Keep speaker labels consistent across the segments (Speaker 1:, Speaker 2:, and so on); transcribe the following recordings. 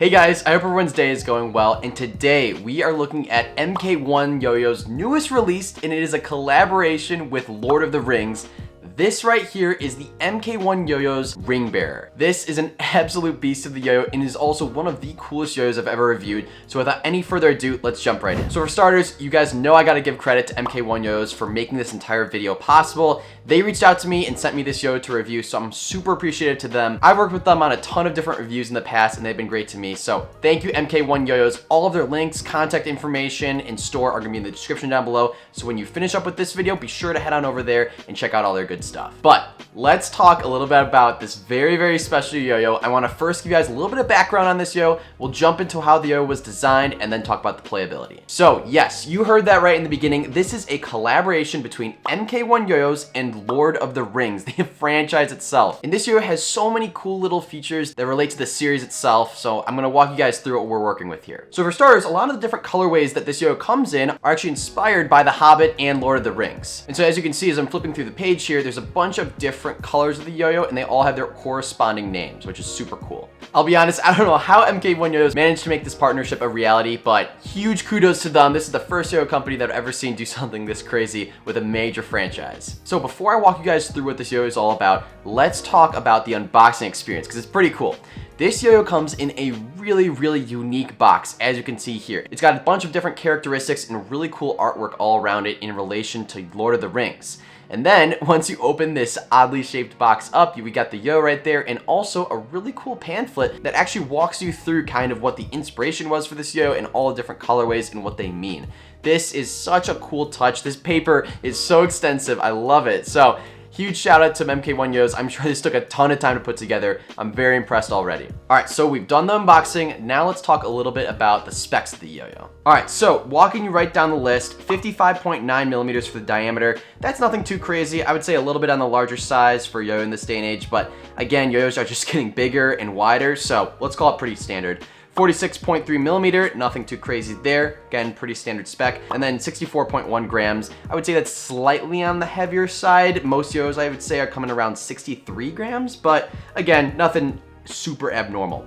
Speaker 1: Hey guys, I hope everyone's day is going well, and today we are looking at MK1 YoYo's newest release, and it is a collaboration with Lord of the Rings. This right here is the MK1 YoYo's Ring Bearer. This is an absolute beast of the yo-yo and is also one of the coolest yo-yos I've ever reviewed. So without any further ado, let's jump right in. So for starters, you guys know I gotta give credit to MK1 YoYos for making this entire video possible. They reached out to me and sent me this yo-yo to review, so I'm super appreciative to them. I've worked with them on a ton of different reviews in the past and they've been great to me. So thank you MK1 YoYos. All of their links, contact information, and store are gonna be in the description down below. So when you finish up with this video, be sure to head on over there and check out all their good stuff. But let's talk a little bit about this very special yo-yo. I want to first give you guys a little bit of background on this yo. We'll jump into how the yo was designed and then talk about the playability. So yes, you heard that right in the beginning. This is a collaboration between MK1 YoYos and Lord of the Rings, the franchise itself. And this yo has so many cool little features that relate to the series itself. So I'm going to walk you guys through what we're working with here. So for starters, a lot of the different colorways that this yo comes in are actually inspired by The Hobbit and Lord of the Rings. And so as you can see, as I'm flipping through the page here, there's a bunch of different colors of the yo-yo and they all have their corresponding names, which is super cool. I'll be honest, I don't know how MK1 YoYos managed to make this partnership a reality, but huge kudos to them. This is the first yo-yo company that I've ever seen do something this crazy with a major franchise. So before I walk you guys through what this yo-yo is all about, let's talk about the unboxing experience because it's pretty cool. This yo-yo comes in a really unique box, as you can see here. It's got a bunch of different characteristics and really cool artwork all around it in relation to Lord of the Rings. And then once you open this oddly shaped box up, we got the yo right there and also a really cool pamphlet that actually walks you through kind of what the inspiration was for this yo and all the different colorways and what they mean. This is such a cool touch. This paper is so extensive. I love it. So huge shout out to MK1 YoYos. I'm sure this took a ton of time to put together. I'm very impressed already. All right, so we've done the unboxing. Now let's talk a little bit about the specs of the yo-yo. All right, so walking you right down the list, 55.9 millimeters for the diameter. That's nothing too crazy. I would say a little bit on the larger size for yo-yo in this day and age, but again, yo-yos are just getting bigger and wider, so let's call it pretty standard. 46.3 millimeter, nothing too crazy there. Again, pretty standard spec. And then 64.1 grams. I would say that's slightly on the heavier side. Most yo-yos I would say are coming around 63 grams, but again, nothing super abnormal.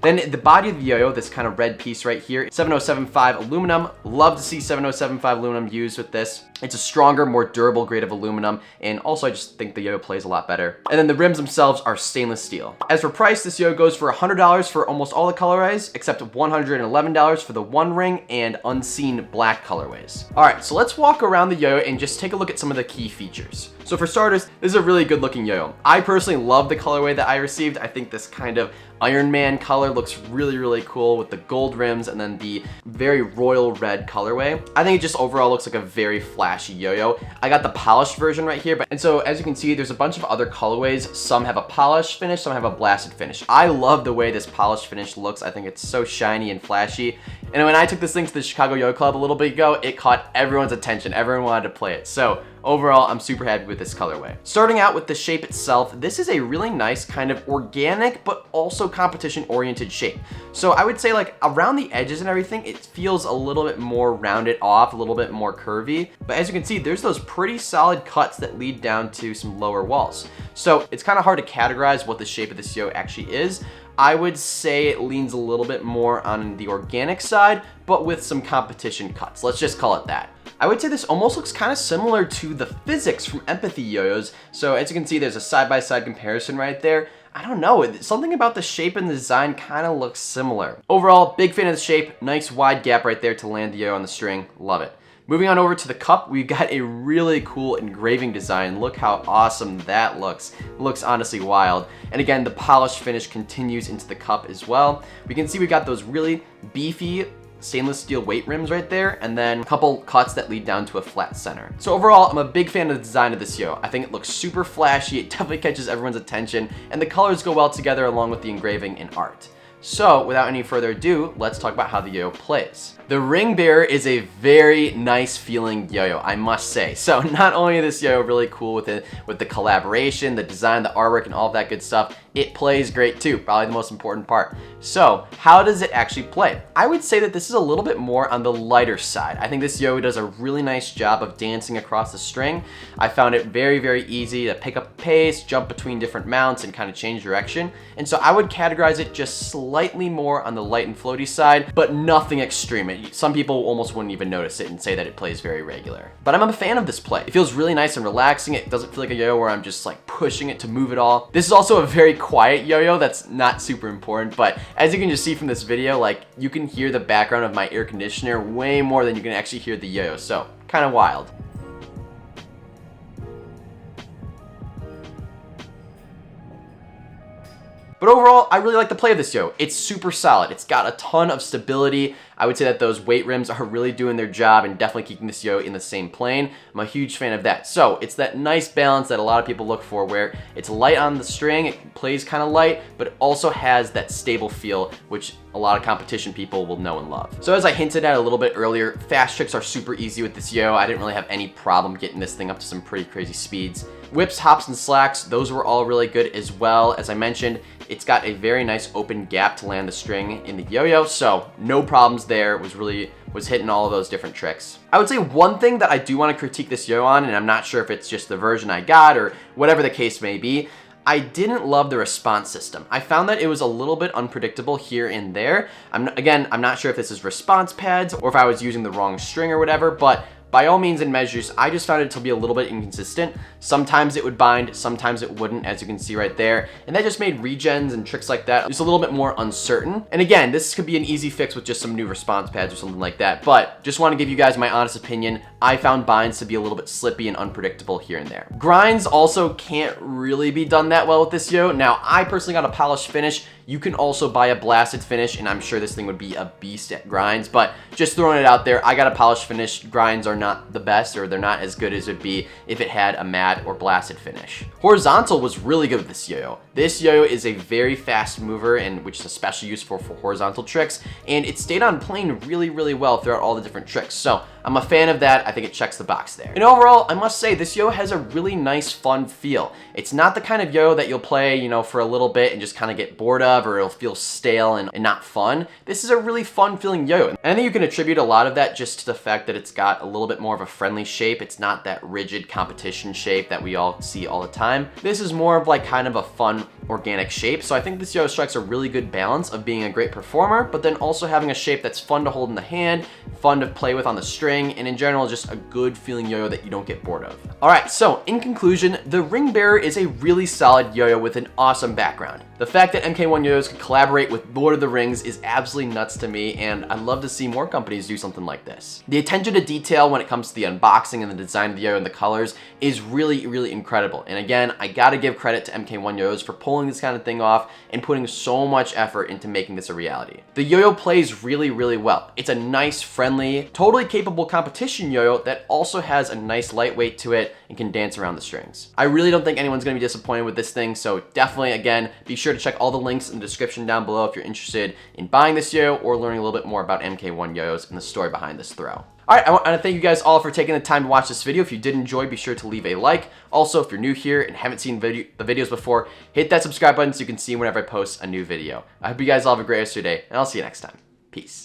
Speaker 1: Then the body of the yo-yo, this kind of red piece right here, 7075 aluminum. Love to see 7075 aluminum used with this. It's a stronger, more durable grade of aluminum, and also I just think the yo-yo plays a lot better. And then the rims themselves are stainless steel. As for price, this yo-yo goes for $100 for almost all the colorways, except $111 for the one ring and unseen black colorways. All right, so let's walk around the yo-yo and just take a look at some of the key features. So for starters, this is a really good looking yo-yo. I personally love the colorway that I received. I think this kind of Iron Man color looks really cool with the gold rims and then the very royal red colorway. I think it just overall looks like a very flashy yo-yo. I got the polished version right here, and so as you can see, there's a bunch of other colorways. Some have a polished finish, some have a blasted finish. I love the way this polished finish looks. I think it's so shiny and flashy. And when I took this thing to the Chicago Yo Club a little bit ago, it caught everyone's attention. Everyone wanted to play it. So overall, I'm super happy with this colorway. Starting out with the shape itself, this is a really nice kind of organic, but also competition-oriented shape. So I would say like around the edges and everything, it feels a little bit more rounded off, a little bit more curvy. But as you can see, there's those pretty solid cuts that lead down to some lower walls. So it's kind of hard to categorize what the shape of this yo actually is. I would say it leans a little bit more on the organic side, but with some competition cuts. Let's just call it that. I would say this almost looks kind of similar to the physics from Empathy yo-yos. So as you can see, there's a side-by-side comparison right there. I don't know, something about the shape and the design kind of looks similar. Overall, big fan of the shape. Nice wide gap right there to land the yo on the string. Love it. Moving on over to the cup, we've got a really cool engraving design. Look how awesome that looks. It looks honestly wild. And again, the polished finish continues into the cup as well. We can see we've got those really beefy stainless steel weight rims right there, and then a couple cuts that lead down to a flat center. So overall, I'm a big fan of the design of this yo. I think it looks super flashy, it definitely catches everyone's attention, and the colors go well together along with the engraving and art. So without any further ado, let's talk about how the yo-yo plays. The Ring Bearer is a very nice feeling yo-yo, I must say. So not only is this yo-yo really cool with the collaboration, the design, the artwork, and all of that good stuff, it plays great too, probably the most important part. So how does it actually play? I would say that this is a little bit more on the lighter side. I think this yo does a really nice job of dancing across the string. I found it very, very easy to pick up pace, jump between different mounts, and kind of change direction. And so I would categorize it just slightly more on the light and floaty side, but nothing extreme. Some people almost wouldn't even notice it and say that it plays very regular. But I'm a fan of this play. It feels really nice and relaxing. It doesn't feel like a yo-yo where I'm just like pushing it to move it all. This is also a very quiet yo-yo that's not super important, but as you can just see from this video, like you can hear the background of my air conditioner way more than you can actually hear the yo-yo, so kind of wild. But overall, I really like the play of this yo. It's super solid. It's got a ton of stability. I would say that those weight rims are really doing their job and definitely keeping this yo in the same plane. I'm a huge fan of that. So it's that nice balance that a lot of people look for where it's light on the string, it plays kind of light, but it also has that stable feel, which a lot of competition people will know and love. So as I hinted at a little bit earlier, fast tricks are super easy with this yo. I didn't really have any problem getting this thing up to some pretty crazy speeds. Whips, hops, and slacks, those were all really good as well. As I mentioned, it's got a very nice open gap to land the string in the yo-yo, so no problems there. Was hitting all of those different tricks. I would say one thing that I do want to critique this yo on, and I'm not sure if it's just the version I got or whatever the case may be, I didn't love the response system. I found that it was a little bit unpredictable here and there. I'm not sure if this is response pads or if I was using the wrong string or whatever, but by all means and measures, I just found it to be a little bit inconsistent. Sometimes it would bind, sometimes it wouldn't, as you can see right there. And that just made regens and tricks like that just a little bit more uncertain. And again, this could be an easy fix with just some new response pads or something like that. But just want to give you guys my honest opinion. I found binds to be a little bit slippy and unpredictable here and there. Grinds also can't really be done that well with this yo. Now, I personally got a polished finish. You can also buy a blasted finish, and I'm sure this thing would be a beast at grinds, but just throwing it out there, I got a polished finish. Grinds are not the best, or they're not as good as it would be if it had a matte or blasted finish. Horizontal was really good with this yo-yo. This yo-yo is a very fast mover, and which is especially useful for horizontal tricks, and it stayed on plane really, really well throughout all the different tricks. So I'm a fan of that. I think it checks the box there. And overall, I must say this yo has a really nice, fun feel. It's not the kind of yo that you'll play, you know, for a little bit and just kind of get bored of, or it'll feel stale and not fun. This is a really fun feeling yo. And I think you can attribute a lot of that just to the fact that it's got a little bit more of a friendly shape. It's not that rigid competition shape that we all see all the time. This is more of like kind of a fun, organic shape. So I think this yo strikes a really good balance of being a great performer, but then also having a shape that's fun to hold in the hand, fun to play with on the string, and in general, just a good feeling yo-yo that you don't get bored of. All right, so in conclusion, the Ring Bearer is a really solid yo-yo with an awesome background. The fact that MK1 yo-yos could collaborate with Lord of the Rings is absolutely nuts to me, and I'd love to see more companies do something like this. The attention to detail when it comes to the unboxing and the design of the yo-yo and the colors is really, really incredible. And again, I gotta give credit to MK1 yo-yos for pulling this kind of thing off and putting so much effort into making this a reality. The yo-yo plays really, really well. It's a nice, friendly, totally capable competition yo-yo that also has a nice lightweight to it and can dance around the strings. I really don't think anyone's gonna be disappointed with this thing, so definitely, again, be sure to check all the links in the description down below if you're interested in buying this yo or learning a little bit more about MK1 yo-yos and the story behind this throw. All right, I want to thank you guys all for taking the time to watch this video. If you did enjoy, be sure to leave a like. Also, if you're new here and haven't seen the videos before, hit that subscribe button so you can see whenever I post a new video. I hope you guys all have a great rest of your day, and I'll see you next time. Peace.